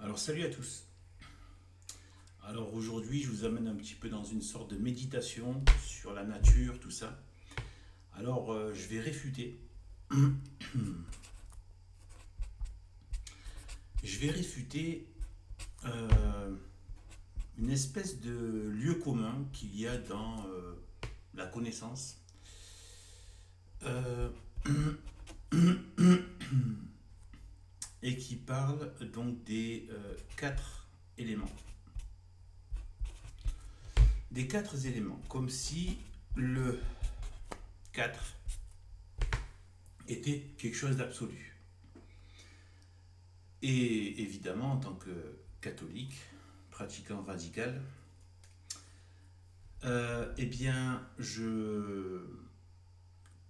Alors salut à tous. Alors aujourd'hui je vous amène un petit peu dans une sorte de méditation sur la nature, tout ça. Alors je vais réfuter. Je vais réfuter euh, une espèce de lieu commun qu'il y a dans la connaissance. Euh, et qui parle donc des quatre éléments. Des quatre éléments, comme si le 4 était quelque chose d'absolu. Et évidemment, en tant que catholique, pratiquant radical, eh bien,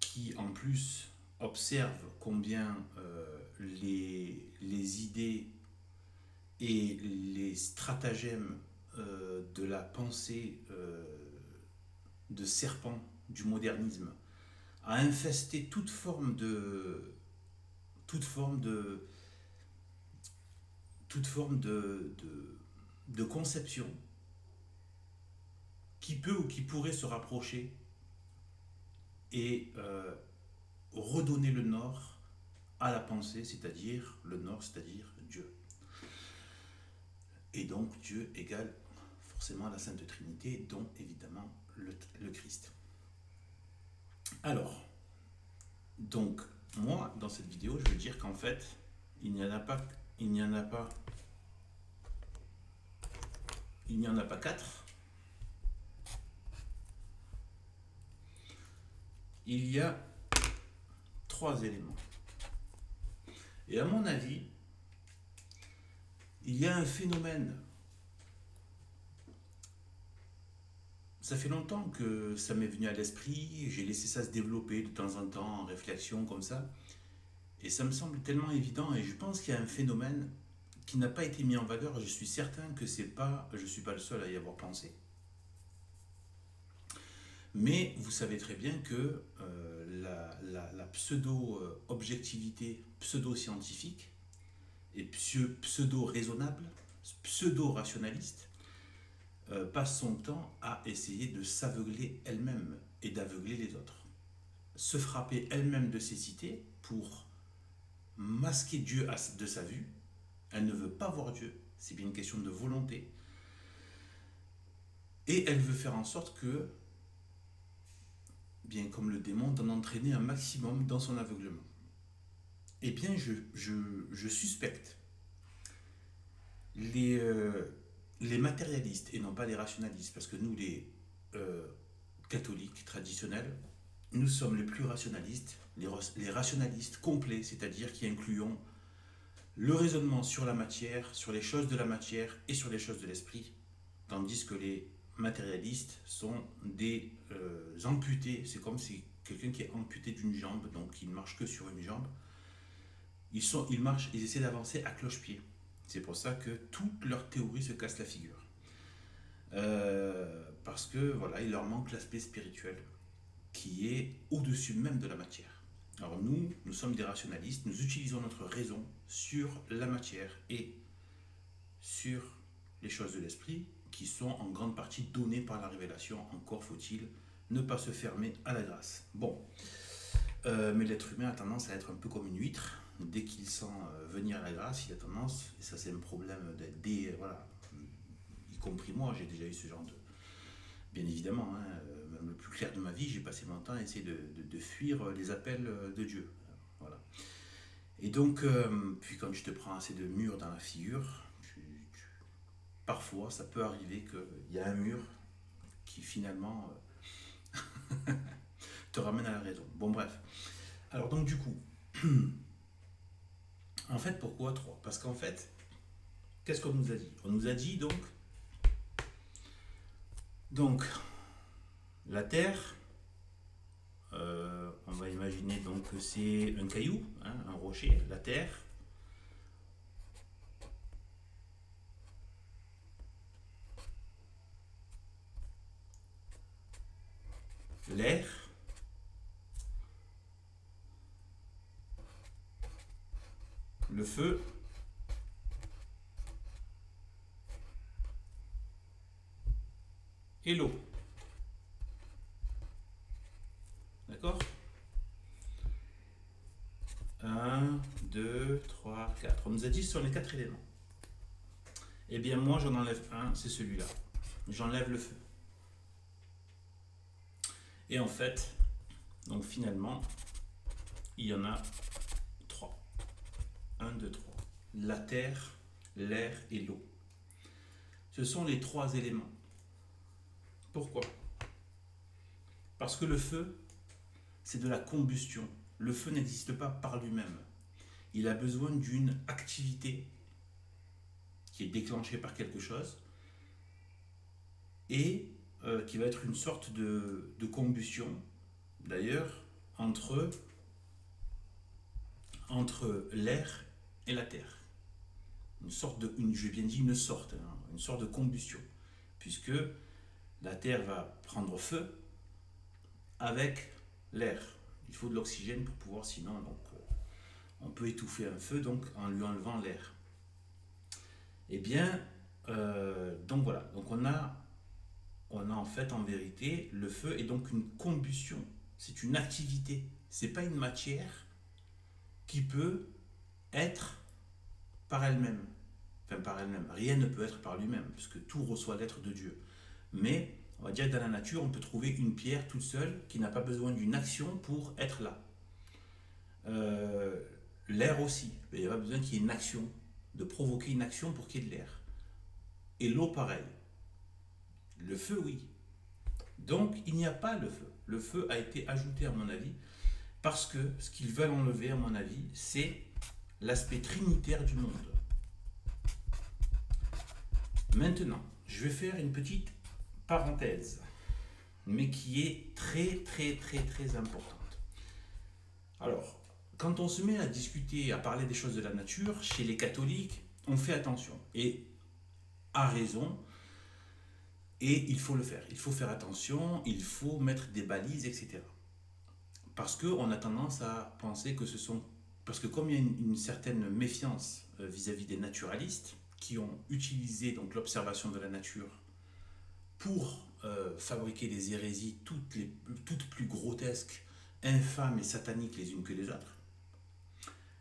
qui en plus observe combien les idées et les stratagèmes de la pensée de serpent du modernisme a infesté toute forme de toute forme de conception qui peut ou qui pourrait se rapprocher et redonner le nord à la pensée, c'est-à-dire le nord, c'est-à-dire Dieu. Et donc Dieu égale forcément la Sainte Trinité, dont évidemment le Christ. Alors, donc, moi, dans cette vidéo, je veux dire qu'en fait, il n'y en a pas, il n'y en a pas, il n'y en a pas quatre, il y a trois éléments. Et à mon avis, il y a un phénomène. Ça fait longtemps que ça m'est venu à l'esprit, j'ai laissé ça se développer de temps en temps en réflexion comme ça, et ça me semble tellement évident, et je pense qu'il y a un phénomène qui n'a pas été mis en valeur, je suis certain que c'est pas, je ne suis pas le seul à y avoir pensé. Mais vous savez très bien que la pseudo-objectivité pseudo-scientifique et pseudo-raisonnable, pseudo-rationaliste, passe son temps à essayer de s'aveugler elle-même et d'aveugler les autres. Se frapper elle-même de cécité pour masquer Dieu de sa vue. Elle ne veut pas voir Dieu, c'est bien une question de volonté. Et elle veut faire en sorte que, bien comme le démon, d'en entraîner un maximum dans son aveuglement. Eh bien, je suspecte les matérialistes et non pas les rationalistes, parce que nous, les catholiques traditionnels, nous sommes les plus rationalistes, les rationalistes complets, c'est-à-dire qui incluons le raisonnement sur la matière, sur les choses de la matière et sur les choses de l'esprit, tandis que les matérialistes sont des amputés, c'est comme si quelqu'un qui est amputé d'une jambe, donc il ne marche que sur une jambe, ils marchent, ils essaient d'avancer à cloche-pied. C'est pour ça que toute leur théorie se casse la figure. Parce que voilà, il leur manque l'aspect spirituel qui est au-dessus même de la matière. Alors nous sommes des rationalistes, nous utilisons notre raison sur la matière et sur les choses de l'esprit qui sont en grande partie données par la révélation. Encore faut-il ne pas se fermer à la grâce. Bon, mais l'être humain a tendance à être un peu comme une huître. Dès qu'il sent venir à la grâce, il a tendance, et ça c'est un problème voilà, y compris moi, j'ai déjà eu ce genre de... Bien évidemment, hein, même le plus clair de ma vie, j'ai passé mon temps à essayer de fuir les appels de Dieu. Voilà. Et donc, puis quand tu te prends assez de murs dans la figure, parfois ça peut arriver qu'il y a un mur qui finalement te ramène à la raison. Bon bref. Alors donc du coup, en fait pourquoi 3? Parce qu'en fait, qu'est-ce qu'on nous a dit? On nous a dit donc la Terre, on va imaginer donc que c'est un caillou, hein, un rocher, la Terre. L'air, le feu et l'eau. D'accord? 1, 2, 3, 4. On nous a dit ce sont les 4 éléments. Eh bien moi j'en enlève un, c'est celui-là. J'enlève le feu. Et en fait, donc finalement, il y en a 3. 1, 2, 3. La terre, l'air et l'eau. Ce sont les 3 éléments. Pourquoi? Parce que le feu, c'est de la combustion. Le feu n'existe pas par lui-même. Il a besoin d'une activité qui est déclenchée par quelque chose et qui va être une sorte de combustion, d'ailleurs, entre l'air et la terre. Une sorte de, j'ai bien dit une sorte, hein, une sorte de combustion, puisque la terre va prendre feu avec l'air. Il faut de l'oxygène pour pouvoir, sinon, donc, on peut étouffer un feu donc en lui enlevant l'air. Eh bien, donc voilà, donc on a en fait en vérité le feu est donc une combustion, c'est une activité, c'est pas une matière qui peut être par elle-même. Enfin par elle-même, rien ne peut être par lui-même, puisque tout reçoit l'être de Dieu. Mais on va dire que dans la nature, on peut trouver une pierre toute seule qui n'a pas besoin d'une action pour être là. L'air aussi, il n'y a pas besoin qu'il y ait une action, de provoquer une action pour qu'il y ait de l'air. Et l'eau, pareil. Le feu, oui. Donc, il n'y a pas le feu. Le feu a été ajouté, à mon avis, parce que ce qu'ils veulent enlever, à mon avis, c'est l'aspect trinitaire du monde. Maintenant, je vais faire une petite parenthèse, mais qui est très, très, très, très importante. Alors, quand on se met à discuter, à parler des choses de la nature, chez les catholiques, on fait attention. Et à raison, et il faut le faire. Il faut faire attention, il faut mettre des balises, etc. Parce qu'on a tendance à penser que ce sont... Parce que comme il y a une certaine méfiance vis-à-vis des naturalistes, qui ont utilisé donc l'observation de la nature pour fabriquer des hérésies toutes plus grotesques, infâmes et sataniques les unes que les autres.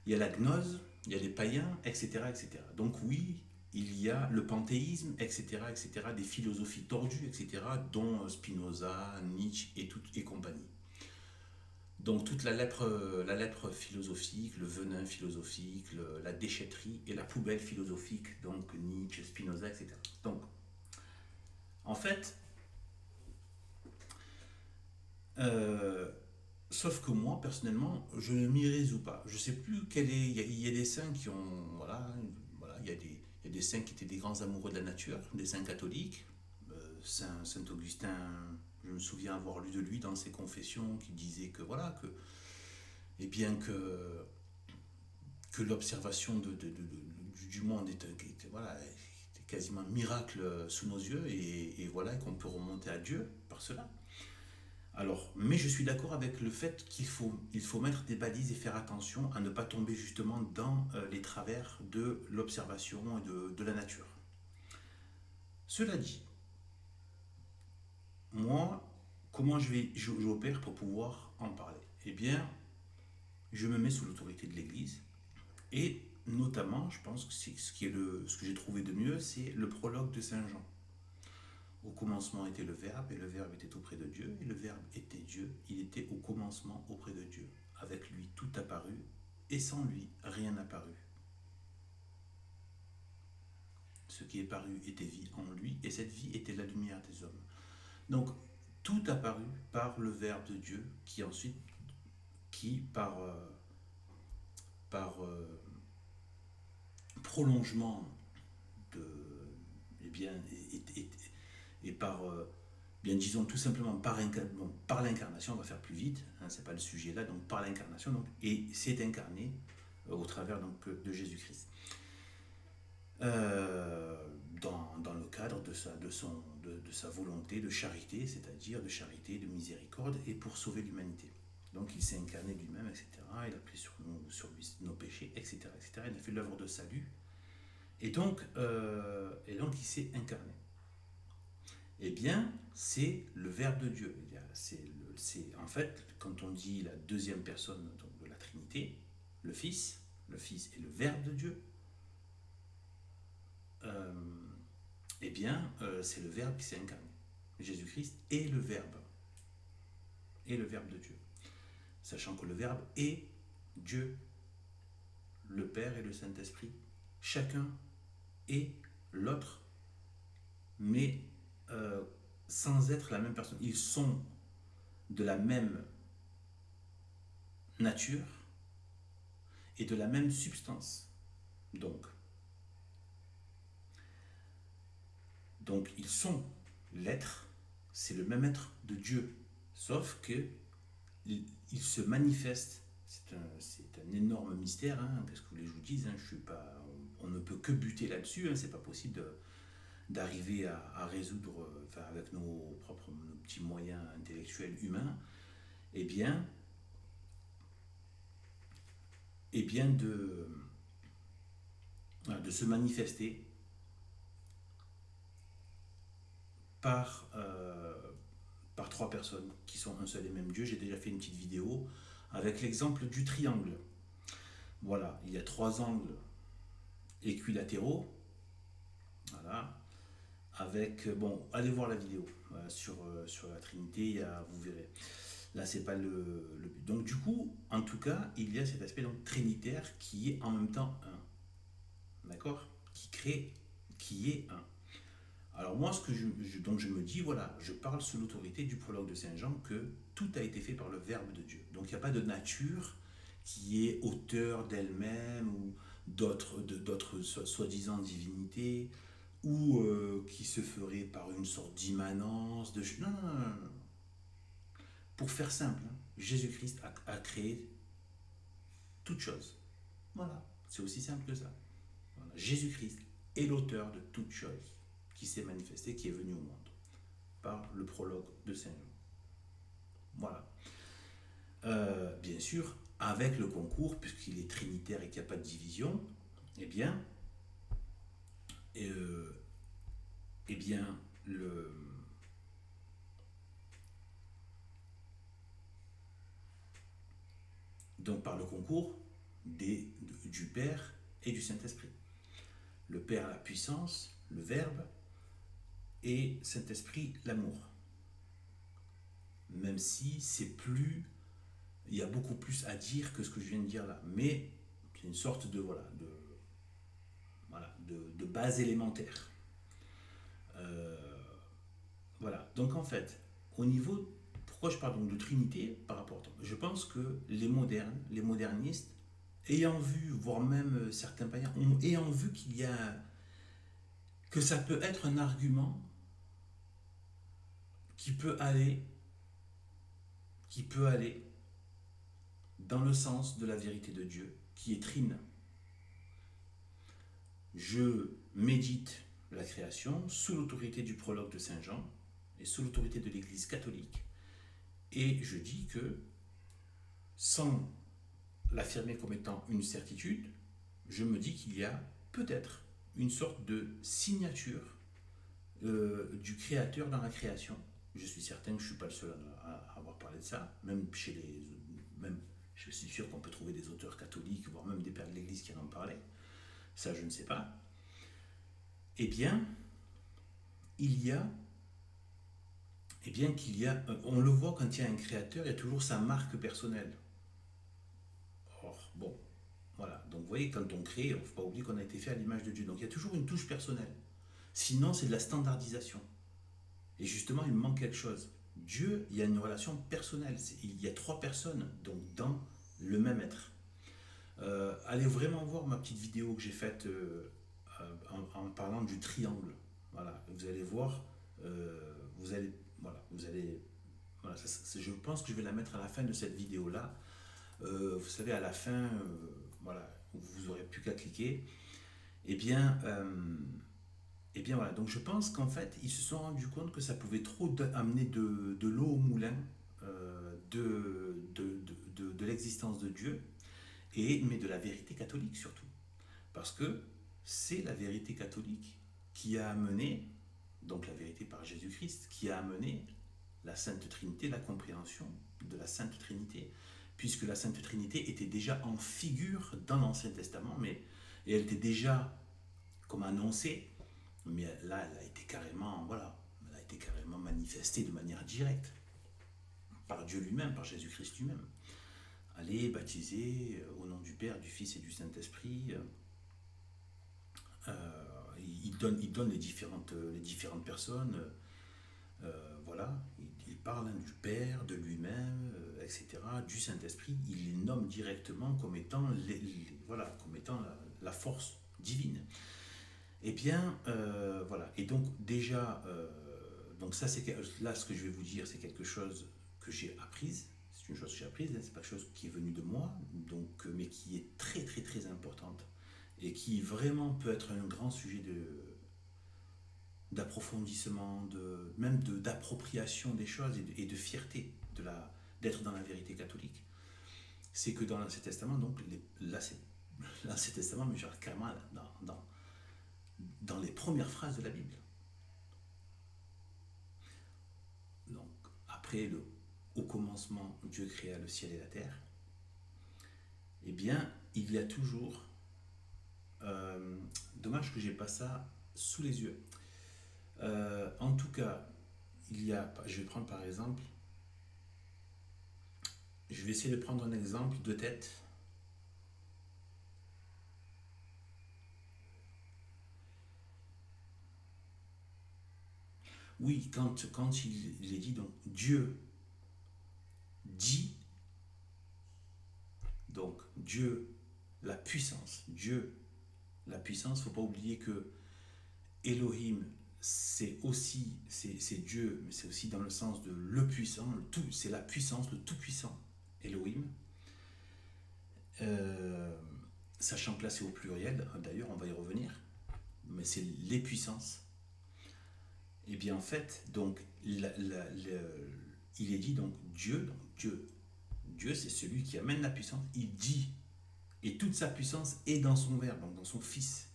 Il y a la gnose, il y a les païens, etc., etc. Donc oui, il y a le panthéisme, etc., etc., des philosophies tordues, etc., dont Spinoza, Nietzsche et compagnie. Donc toute la lèpre philosophique, le venin philosophique, la déchetterie et la poubelle philosophique, donc Nietzsche, Spinoza, etc. Donc, en fait, sauf que moi, personnellement, je ne m'y résous pas. Je ne sais plus quel est... Il y a des saints qui ont... Voilà, il y a des saints qui étaient des grands amoureux de la nature, des saints catholiques. Saint Augustin, je me souviens avoir lu de lui dans ses confessions qui disait que voilà, que, et bien que l'observation du monde était voilà, était quasiment un miracle sous nos yeux et voilà, qu'on peut remonter à Dieu par cela. Alors, mais je suis d'accord avec le fait il faut mettre des balises et faire attention à ne pas tomber justement dans les travers de l'observation et de la nature. Cela dit, moi, comment j'opère pour pouvoir en parler? Eh bien, je me mets sous l'autorité de l'Église et notamment, je pense que ce que j'ai trouvé de mieux, c'est le prologue de Saint Jean. Au commencement était le Verbe, et le Verbe était auprès de Dieu, et le Verbe était Dieu. Il était au commencement auprès de Dieu. Avec lui, tout apparut, et sans lui, rien n'apparut. Ce qui est paru était vie en lui, et cette vie était la lumière des hommes. Donc, tout apparut par le Verbe de Dieu, qui ensuite, par prolongement de, eh bien, et par, bien disons tout simplement par l'incarnation, on va faire plus vite, hein, c'est pas le sujet là, donc par l'incarnation, donc, et c'est incarné au travers donc, de Jésus-Christ. Dans le cadre de sa volonté de charité, c'est-à-dire de charité, de miséricorde, et pour sauver l'humanité. Donc il s'est incarné lui-même, etc. Il a pris sur lui nos péchés, etc., etc. Il a fait l'œuvre de salut. Et donc il s'est incarné. Eh bien, c'est le Verbe de Dieu. En fait, quand on dit la deuxième personne donc, de la Trinité, le Fils est le Verbe de Dieu, euh, eh bien, c'est le Verbe qui s'est incarné. Jésus-Christ est le Verbe de Dieu. Sachant que le Verbe est Dieu, le Père et le Saint-Esprit. Chacun est l'autre, mais sans être la même personne. Ils sont de la même nature et de la même substance. Donc ils sont l'être, c'est le même être de Dieu, sauf que il se manifeste. C'est un énorme mystère, hein, qu'est-ce que vous voulez que je vous dise, hein, je suis pas, on ne peut que buter là-dessus, hein, c'est pas possible d'arriver à résoudre, enfin, avec nos petits moyens intellectuels humains, eh bien, de se manifester par, par trois personnes qui sont un seul et même Dieu. J'ai déjà fait une petite vidéo avec l'exemple du triangle. Voilà, il y a trois angles équilatéraux. Voilà. Avec, bon, allez voir la vidéo sur la Trinité, vous verrez. Là, c'est pas le but. Donc, du coup, en tout cas, il y a cet aspect donc, trinitaire qui est en même temps un. D'accord? Qui est un. Alors, moi, donc je me dis, voilà, je parle sous l'autorité du prologue de Saint Jean que tout a été fait par le Verbe de Dieu. Donc, il n'y a pas de nature qui est auteur d'elle-même ou d'autres soi-disant divinités ou qui se ferait par une sorte d'immanence. Non, non, non, non, non. Pour faire simple, hein, Jésus-Christ a créé toute chose. Voilà, c'est aussi simple que ça. Voilà. Jésus-Christ est l'auteur de toute chose qui s'est manifesté, qui est venu au monde par le prologue de Saint Jean. Voilà. Bien sûr, avec le concours, puisqu'il est trinitaire et qu'il n'y a pas de division, eh bien, eh bien donc par le concours du Père et du Saint-Esprit. Le Père, la puissance, le Verbe, et Saint-Esprit, l'amour. Même si c'est plus, il y a beaucoup plus à dire que ce que je viens de dire là, mais c'est une sorte de de base élémentaire. Voilà. Donc en fait, au niveau, pourquoi je parle donc de Trinité par rapport à, je pense que les modernistes, ayant vu, voire même certains païens, ayant vu que ça peut être un argument qui peut aller dans le sens de la vérité de Dieu, qui est trine. Je médite la création sous l'autorité du prologue de Saint Jean et sous l'autorité de l'Église catholique, et je dis que, sans l'affirmer comme étant une certitude, je me dis qu'il y a peut-être une sorte de signature du Créateur dans la création. Je suis certain que je ne suis pas le seul à avoir parlé de ça, même je suis sûr qu'on peut trouver des auteurs catholiques, voire même des pères de l'Église qui en ont parlé. Ça, je ne sais pas. Eh bien, on le voit quand il y a un créateur, il y a toujours sa marque personnelle. Or, bon, voilà. Donc, vous voyez, quand on crée, il ne faut pas oublier qu'on a été fait à l'image de Dieu. Donc, il y a toujours une touche personnelle. Sinon, c'est de la standardisation. Et justement, il manque quelque chose. Dieu, il y a une relation personnelle. Il y a trois personnes donc, dans le même être. Allez vraiment voir ma petite vidéo que j'ai faite en parlant du triangle. Voilà, vous allez voir, voilà, je pense que je vais la mettre à la fin de cette vidéo-là. Vous savez, à la fin, voilà, vous n'aurez plus qu'à cliquer. Eh bien voilà, donc je pense qu'en fait, ils se sont rendus compte que ça pouvait trop amener de l'eau au moulin de l'existence de Dieu, mais de la vérité catholique surtout. Parce que c'est la vérité catholique qui a amené donc la vérité par Jésus-Christ, qui a amené la Sainte Trinité, la compréhension de la Sainte Trinité, puisque la Sainte Trinité était déjà en figure dans l'Ancien Testament, et elle était déjà comme annoncée, mais là, elle a été carrément, voilà, elle a été carrément manifestée de manière directe par Dieu lui-même, par Jésus-Christ lui-même. Allez, baptiser au nom du Père, du Fils et du Saint-Esprit. Il donne les différentes personnes. Voilà, il parle du Père, de lui-même, etc., du Saint-Esprit. Il les nomme directement comme étant, voilà, comme étant la force divine. Eh bien, voilà. Et donc déjà, donc ça, là, ce que je vais vous dire, c'est quelque chose que j'ai apprise. C'est une chose que j'ai apprise, hein, c'est pas quelque chose qui est venu de moi, donc, mais qui est très très très importante et qui vraiment peut être un grand sujet d'approfondissement, même d'appropriation des choses et de fierté d'être dans la vérité catholique. C'est que dans l'Ancien Testament, donc l'Ancien Testament, mais genre carrément dans les premières phrases de la Bible. Donc, après au commencement, Dieu créa le ciel et la terre. Eh bien, il y a toujours. Dommage que j'ai pas ça sous les yeux. En tout cas, je vais prendre par exemple. Je vais essayer de prendre un exemple de tête. Oui, quand il est dit, donc Dieu dit, donc Dieu, la puissance, Dieu, la puissance, il ne faut pas oublier que Elohim, c'est Dieu, mais c'est aussi dans le sens de le puissant, c'est la puissance, le tout-puissant, Elohim. Sachant que là c'est au pluriel, d'ailleurs on va y revenir, mais c'est les puissances. Et bien en fait, donc, il est dit donc Dieu c'est celui qui amène la puissance, il dit, et toute sa puissance est dans son Verbe, donc dans son Fils.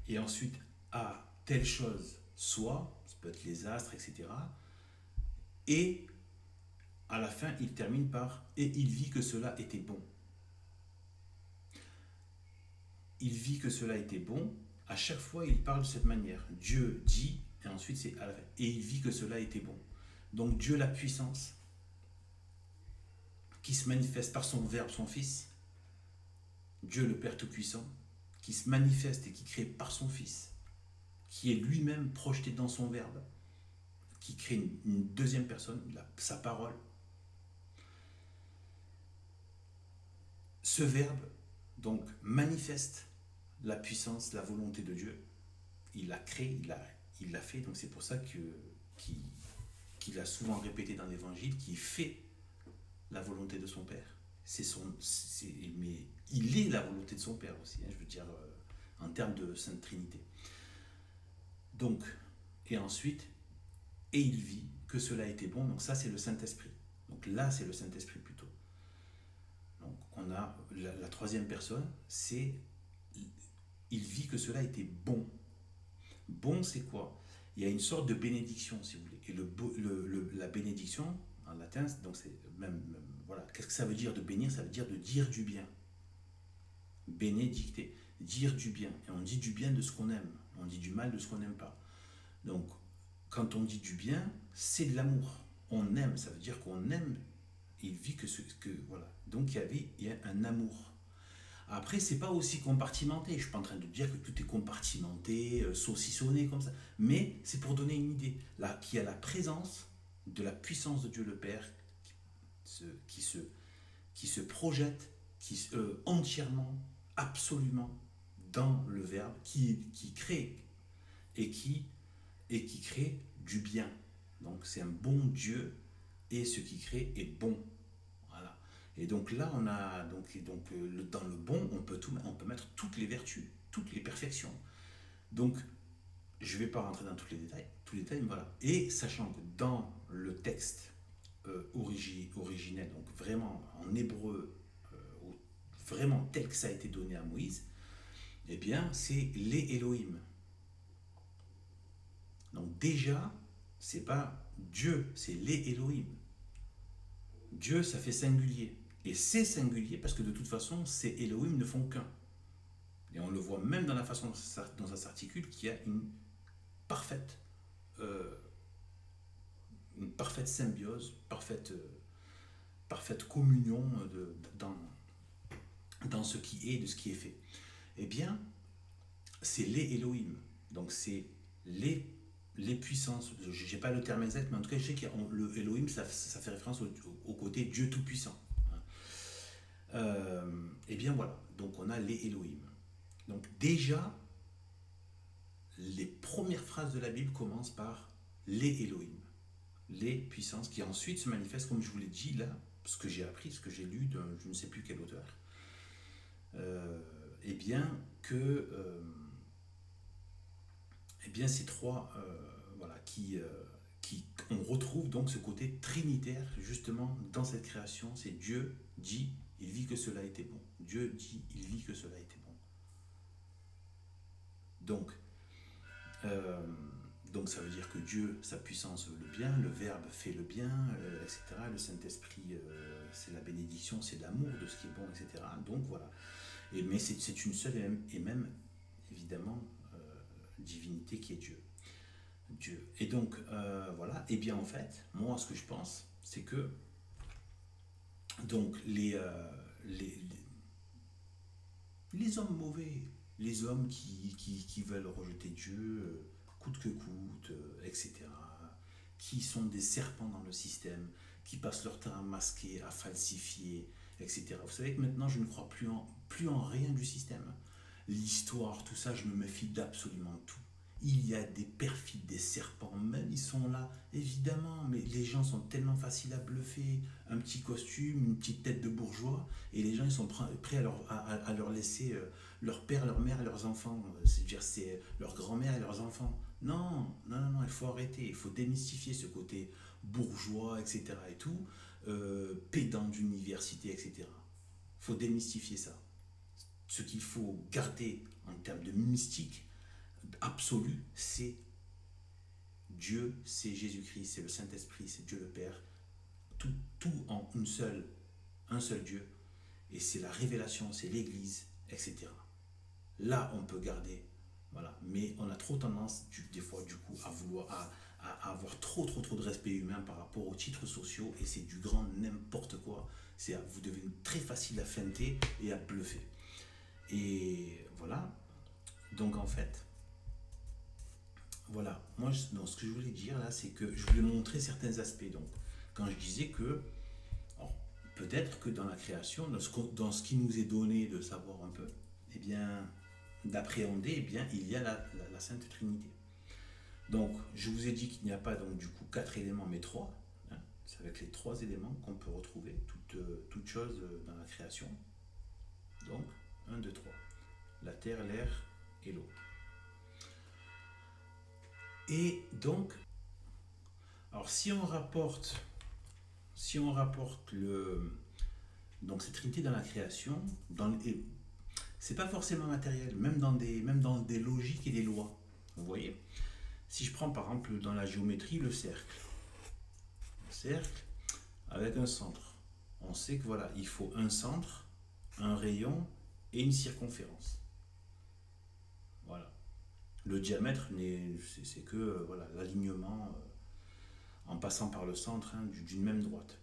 Et ensuite, telle chose soit, ça peut être les astres, etc. Et à la fin, il termine par et il vit que cela était bon. Il vit que cela était bon. À chaque fois, il parle de cette manière. Dieu dit, et ensuite c'est à la fin. Et il vit que cela était bon. Donc Dieu, la puissance, qui se manifeste par son Verbe, son Fils. Dieu, le Père Tout-Puissant, qui se manifeste et qui crée par son Fils, qui est lui-même projeté dans son Verbe, qui crée une deuxième personne, sa parole. Ce Verbe, donc, manifeste la puissance, la volonté de Dieu. Il l'a créé, il l'a fait, donc c'est pour ça qu'il a souvent répété dans l'Évangile qu'il fait la volonté de son Père. Mais il est la volonté de son Père aussi, hein, je veux dire, en termes de Sainte Trinité. Donc, et ensuite, et il vit que cela était bon, donc ça c'est le Saint-Esprit. Donc là c'est le Saint-Esprit plutôt. Donc on a la troisième personne, c'est il vit que cela était bon. Bon c'est quoi? Il y a une sorte de bénédiction si vous voulez. Et la bénédiction en latin, donc c'est même voilà. Qu'est-ce que ça veut dire de bénir? Ça veut dire de dire du bien. Bénédicter, dire du bien. Et on dit du bien de ce qu'on aime. On dit du mal de ce qu'on n'aime pas. Donc, quand on dit du bien, c'est de l'amour. On aime, ça veut dire qu'on aime. Il vit voilà. Donc il y a un amour. Après, c'est pas aussi compartimenté. Je suis pas en train de dire que tout est compartimenté, saucissonné comme ça. Mais c'est pour donner une idée. Là, qu'il y a la présence de la puissance de Dieu le Père qui se projette entièrement, absolument dans le Verbe, qui crée et qui crée du bien. Donc c'est un bon Dieu et ce qui crée est bon. Voilà. Et donc là on a dans le bon on peut mettre toutes les vertus, toutes les perfections. Donc je ne vais pas rentrer dans tous les détails, mais voilà. Et sachant que dans le texte originel, donc vraiment en hébreu, vraiment tel que ça a été donné à Moïse, eh bien c'est les Elohim. Donc déjà, c'est pas Dieu, c'est les Elohim. Dieu, ça fait singulier. Et c'est singulier parce que de toute façon, ces Elohim ne font qu'un. Et on le voit même dans la façon dont ça s'articule, qu'il y a parfaite, euh, une parfaite symbiose, parfaite communion dans ce qui est et de ce qui est fait. Eh bien, c'est les Elohim. Donc c'est les puissances. Je n'ai pas le terme exact, mais en tout cas, je sais que le Elohim, ça fait référence au côté Dieu Tout-Puissant. Eh bien voilà, donc on a les Elohim. Donc déjà, les premières phrases de la Bible commencent par les Elohim, les puissances qui ensuite se manifestent, comme je vous l'ai dit là, ce que j'ai appris, ce que j'ai lu de je ne sais plus quel auteur, eh bien que eh bien ces trois voilà, on retrouve donc ce côté trinitaire justement dans cette création. C'est Dieu dit, il vit que cela était bon. Dieu dit, il vit que cela était bon. Donc, euh, donc ça veut dire que Dieu, sa puissance veut le bien, le Verbe fait le bien, etc. Le Saint-Esprit, c'est la bénédiction, c'est l'amour de ce qui est bon, etc. Donc voilà. Mais c'est une seule et même, évidemment, divinité qui est Dieu. Dieu. Et donc, voilà. Et bien en fait, moi, ce que je pense, c'est que donc les hommes mauvais, les hommes qui veulent rejeter Dieu coûte que coûte, etc., qui sont des serpents dans le système, qui passent leur temps à masquer, à falsifier, etc. Vous savez que maintenant, je ne crois plus en rien du système. L'histoire, tout ça, je me méfie d'absolument tout. Il y a des perfides, des serpents, même ils sont là, évidemment, mais les gens sont tellement faciles à bluffer. Un petit costume, une petite tête de bourgeois, et les gens ils sont prêts à leur laisser leur père, leur mère et leurs enfants. C'est-à-dire c'est leur grand-mère et leurs enfants. Non, non, non, non, il faut arrêter, il faut démystifier ce côté bourgeois, etc. et tout, pédant d'université, etc. Il faut démystifier ça. Ce qu'il faut garder en termes de mystique absolu, c'est Dieu, c'est Jésus-Christ, c'est le Saint-Esprit, c'est Dieu le Père, tout en un seul Dieu, et c'est la révélation, c'est l'Église, etc. Là, on peut garder, voilà, mais on a trop tendance, des fois, du coup, à vouloir, à avoir trop de respect humain par rapport aux titres sociaux, et c'est du grand n'importe quoi. Vous devenez très facile à feinter et à bluffer. Et voilà, donc en fait, voilà, moi, ce que je voulais dire là, c'est que je voulais montrer certains aspects. Donc, quand je disais que, peut-être que dans la création, dans ce qui nous est donné de savoir un peu, eh bien, d'appréhender, eh bien, il y a la Sainte Trinité. Donc, je vous ai dit qu'il n'y a pas donc du coup 4 éléments, mais 3. Hein, c'est avec les 3 éléments qu'on peut retrouver toute chose dans la création. Donc, 1, 2, 3. La terre, l'air et l'eau. Et donc, alors si on rapporte donc cette trinité dans la création, c'est pas forcément matériel, même dans des logiques et des lois. Vous voyez, si je prends par exemple dans la géométrie le cercle avec un centre, on sait que voilà, il faut un centre, un rayon et une circonférence. Voilà. Le diamètre, c'est que voilà, l'alignement en passant par le centre d'une même droite.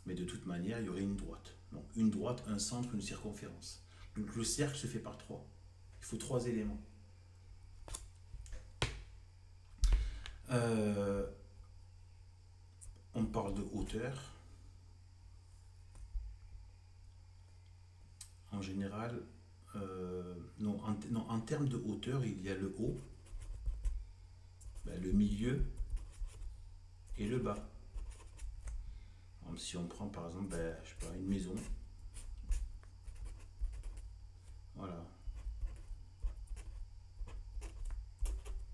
Mais de toute manière, il y aurait une droite. Donc une droite, un centre, une circonférence. Donc le cercle se fait par 3. Il faut 3 éléments. On parle de hauteur. En général, en termes de hauteur, il y a le haut, le milieu et le bas. Si on prend par exemple, je sais pas, une maison, voilà.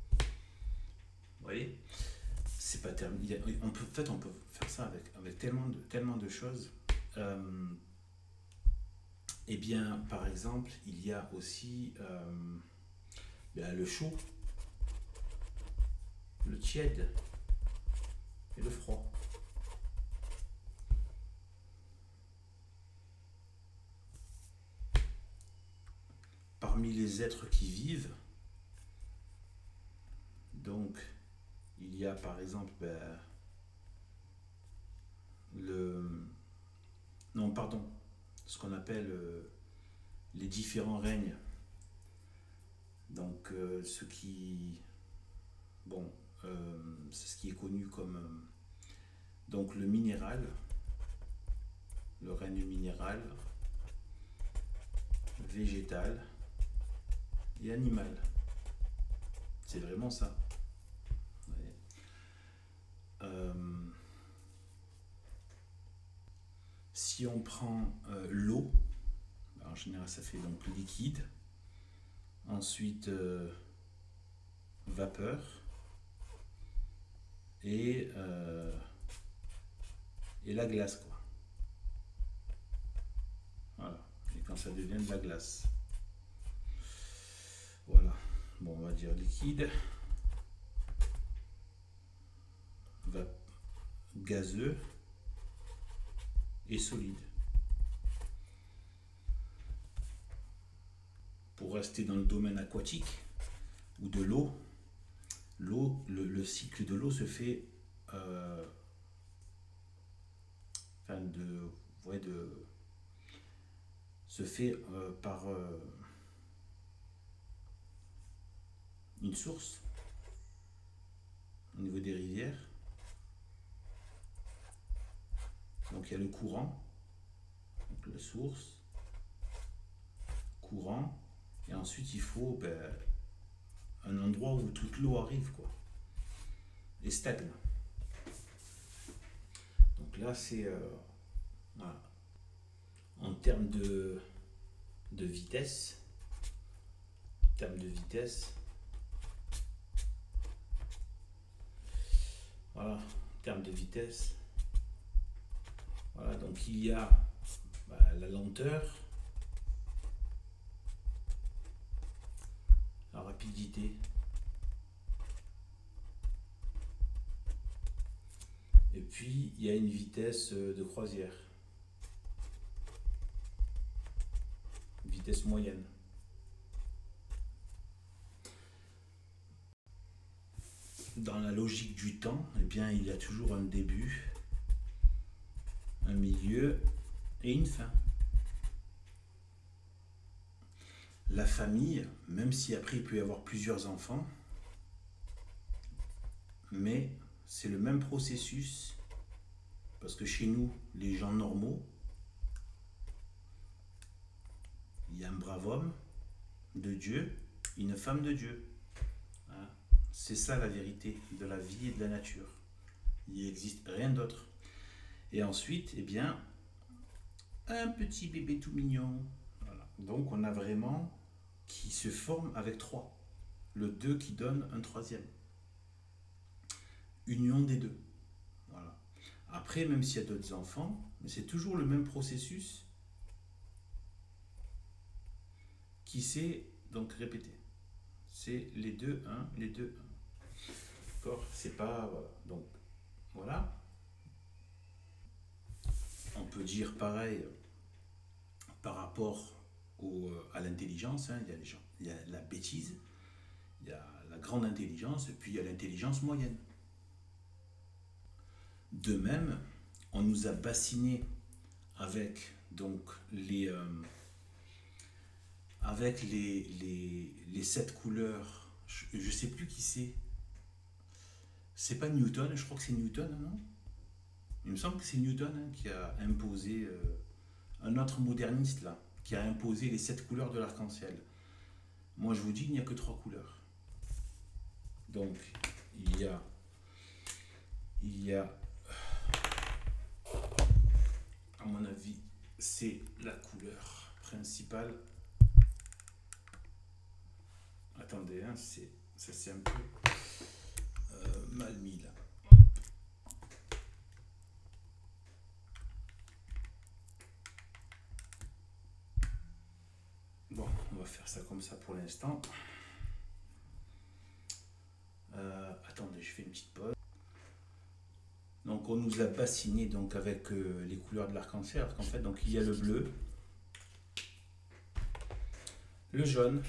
Vous voyez, c'est pas terminé. On peut faire ça avec tellement de choses. Eh bien, par exemple, il y a aussi le chaud. le tiède et le froid. Parmi les êtres qui vivent, donc il y a par exemple ce qu'on appelle les différents règnes. Donc ce qui, c'est ce qui est connu comme donc le minéral, le règne minéral, végétal et animal. C'est vraiment ça. Si on prend l'eau, en général ça fait donc liquide, ensuite vapeur et la glace, quoi. Voilà. Et quand ça devient de la glace. Voilà. Bon, on va dire liquide, gazeux et solide. Pour rester dans le domaine aquatique ou de l'eau, le cycle de l'eau se fait par une source au niveau des rivières. Donc il y a le courant, donc la source, courant, et ensuite il faut un endroit où toute l'eau arrive, quoi, et stagne. Donc là c'est voilà. En termes de vitesse, voilà, voilà, donc il y a la lenteur, la rapidité, et puis il y a une vitesse de croisière, vitesse moyenne. Dans la logique du temps, eh bien, il y a toujours un début, un milieu et une fin. La famille, même si après il peut y avoir plusieurs enfants, mais c'est le même processus, parce que chez nous, les gens normaux, il y a un brave homme de Dieu, une femme de Dieu. C'est ça la vérité de la vie et de la nature. Il n'existe rien d'autre. Et ensuite, eh bien, un petit bébé tout mignon. Voilà. Donc on a vraiment qui se forme avec 3. Le 2 qui donne un troisième. Union des deux. Voilà. Après, même s'il y a d'autres enfants, c'est toujours le même processus qui s'est donc répété. C'est les 2, 1, les 2, 1. D'accord ? C'est pas... Voilà. Donc, voilà. On peut dire pareil par rapport à l'intelligence. Hein. Il y a la bêtise, il y a la grande intelligence, et puis il y a l'intelligence moyenne. De même, on nous a bassinés avec donc les 7 couleurs. Je ne sais plus qui c'est. C'est pas Newton, je crois que c'est Newton, non ? Il me semble que c'est Newton qui a imposé, un autre moderniste là, qui a imposé les 7 couleurs de l'arc-en-ciel. Moi je vous dis, il n'y a que 3 couleurs. Donc, il y a, à mon avis, c'est la couleur principale. Attendez, hein, ça c'est un peu mal mis là. Bon, on va faire ça comme ça pour l'instant. Attendez, je fais une petite pause. Donc on nous a bassiné donc avec les couleurs de l'arc-en-ciel, alors qu'en fait donc il y a le bleu, le jaune,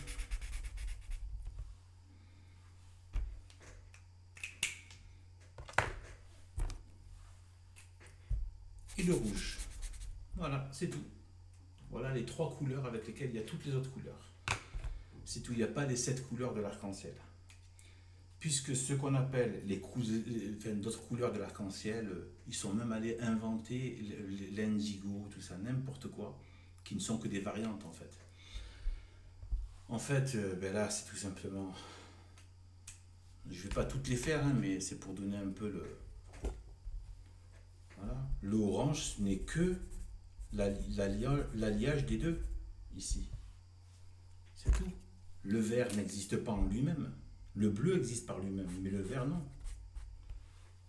et le rouge. Voilà, c'est tout. Voilà les 3 couleurs avec lesquelles il y a toutes les autres couleurs. C'est tout, il n'y a pas les 7 couleurs de l'arc-en-ciel. Puisque ce qu'on appelle d'autres couleurs de l'arc-en-ciel, ils sont même allés inventer l'indigo, tout ça, n'importe quoi, qui ne sont que des variantes en fait. En fait, là c'est tout simplement, je ne vais pas toutes les faire, hein, mais c'est pour donner un peu le... Voilà. Le orange, ce n'est que l'alliage des deux, ici. C'est tout. Le vert n'existe pas en lui-même. Le bleu existe par lui-même, mais le vert non.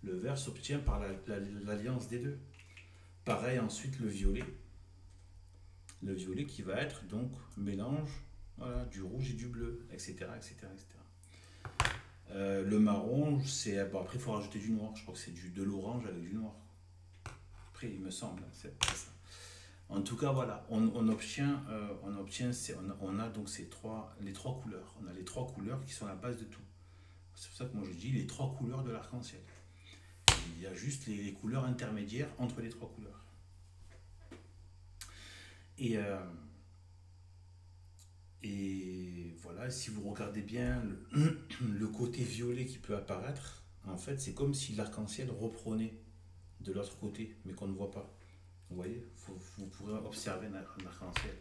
Le vert s'obtient par l'alliance des deux. Pareil ensuite le violet. Le violet qui va être donc mélange, voilà, du rouge et du bleu, etc. etc., etc. Le marron, c'est... Bon, après il faut rajouter du noir. Je crois que c'est de l'orange avec du noir. Après il me semble, c'est pas ça. En tout cas, voilà, on a donc les 3 couleurs. On a les 3 couleurs qui sont la base de tout. C'est pour ça que moi je dis les 3 couleurs de l'arc-en-ciel. Il y a juste les couleurs intermédiaires entre les 3 couleurs. Et voilà, si vous regardez bien le côté violet qui peut apparaître, en fait, c'est comme si l'arc-en-ciel reprenait de l'autre côté, mais qu'on ne voit pas. Vous voyez, vous pourrez observer un arc-en-ciel,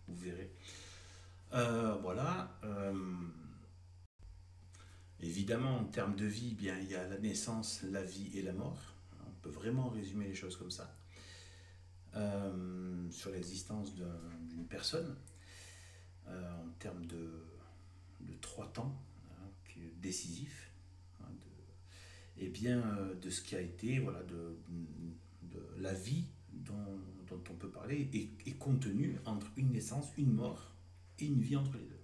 vous verrez. Voilà. Évidemment, en termes de vie, bien, il y a la naissance, la vie et la mort. On peut vraiment résumer les choses comme ça. Sur l'existence d'une personne, en termes de 3 temps, qui est décisif, et bien de ce qui a été, voilà, de la vie dont on peut parler est contenue entre une naissance, une mort et une vie entre les deux.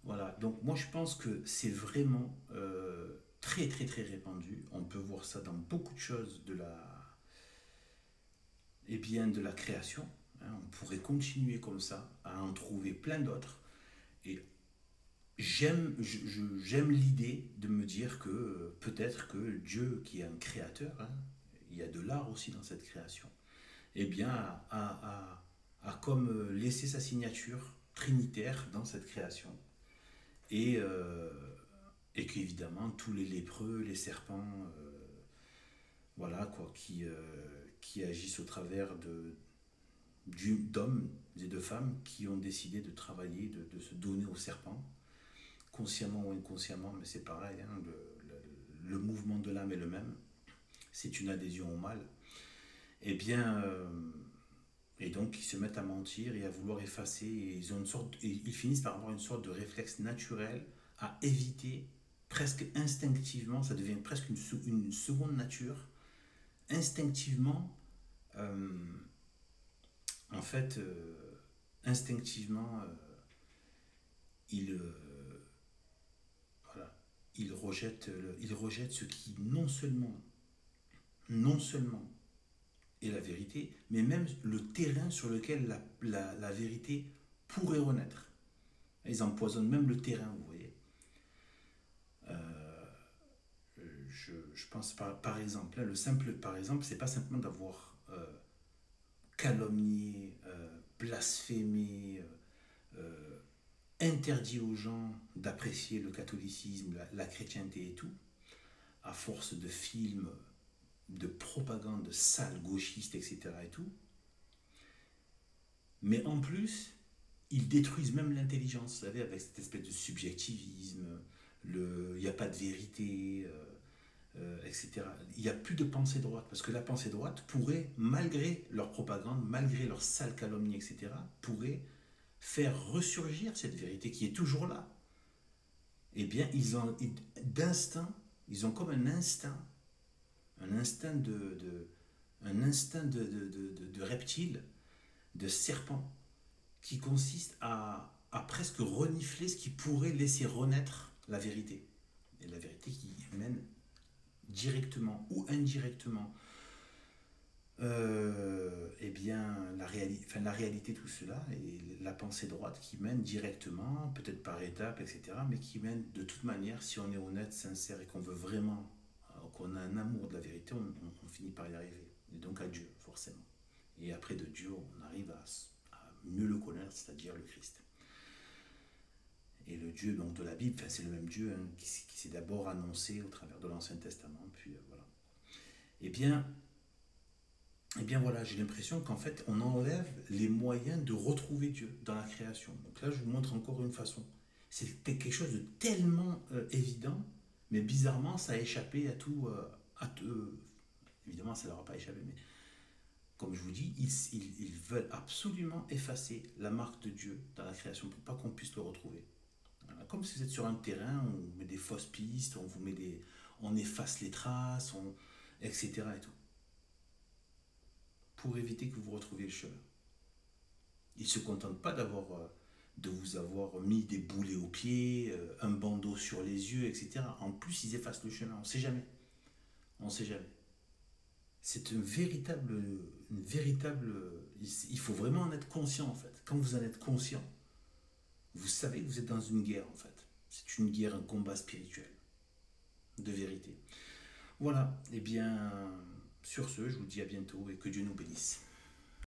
Voilà, donc moi je pense que c'est vraiment très très très répandu. On peut voir ça dans beaucoup de choses de la création. On pourrait continuer comme ça, à en trouver plein d'autres. Et j'aime l'idée de me dire que peut-être que Dieu, qui est un créateur, il y a de l'art aussi dans cette création, eh bien a comme laissé sa signature trinitaire dans cette création. Et qu'évidemment tous les lépreux, les serpents, voilà quoi, qui agissent au travers d'hommes et de femmes qui ont décidé de travailler, de se donner au serpent, consciemment ou inconsciemment, mais c'est pareil, hein, le mouvement de l'âme est le même, c'est une adhésion au mal. Et bien, et donc ils se mettent à mentir et à vouloir effacer, et ils finissent par avoir une sorte de réflexe naturel à éviter, presque instinctivement, ça devient presque une seconde nature, instinctivement, en fait, instinctivement, voilà, il rejette ce qui non seulement est la vérité, mais même le terrain sur lequel la vérité pourrait renaître. Ils empoisonnent même le terrain, vous voyez. Je pense par exemple, là, le simple par exemple, c'est pas simplement d'avoir calomnié, blasphémé, interdit aux gens d'apprécier le catholicisme, la chrétienté et tout, à force de films, de propagande sale, gauchiste, etc. et tout. Mais en plus, ils détruisent même l'intelligence, vous savez, avec cette espèce de subjectivisme, il n'y a pas de vérité, etc. Il n'y a plus de pensée droite, parce que la pensée droite pourrait, malgré leur propagande, malgré leur sale calomnie, etc., pourrait faire ressurgir cette vérité qui est toujours là. Eh bien, ils ont comme un instinct de reptile, de serpent, qui consiste à presque renifler ce qui pourrait laisser renaître la vérité. Et la vérité qui mène directement ou indirectement eh bien, la réalité de tout cela et la pensée droite qui mène directement, peut-être par étapes, etc., mais qui mène de toute manière, si on est honnête, sincère et qu'on veut vraiment, qu'on a un amour de la vérité, on finit par y arriver. Et donc à Dieu, forcément. Et après de Dieu, on arrive à mieux le connaître, c'est-à-dire le Christ. Et le Dieu donc, de la Bible, c'est le même Dieu hein, qui s'est d'abord annoncé au travers de l'Ancien Testament, puis voilà. Eh bien, eh bien voilà, j'ai l'impression qu'en fait, on enlève les moyens de retrouver Dieu dans la création. Donc là, je vous montre encore une façon. C'était quelque chose de tellement évident, mais bizarrement, ça a échappé à tout. Évidemment, ça ne leur a pas échappé, mais comme je vous dis, ils veulent absolument effacer la marque de Dieu dans la création pour pas qu'on puisse le retrouver. Voilà, comme si vous êtes sur un terrain, on met des fausses pistes, on efface les traces, etc. Et tout, pour éviter que vous retrouviez le chemin. Ils ne se contentent pas de vous avoir mis des boulets aux pieds, un bandeau sur les yeux, etc. En plus, ils effacent le chemin. On ne sait jamais. On ne sait jamais. C'est une véritable. Il faut vraiment en être conscient en fait. Quand vous en êtes conscient, vous savez que vous êtes dans une guerre en fait. C'est une guerre, un combat spirituel de vérité. Voilà. Eh bien, sur ce, je vous dis à bientôt et que Dieu nous bénisse.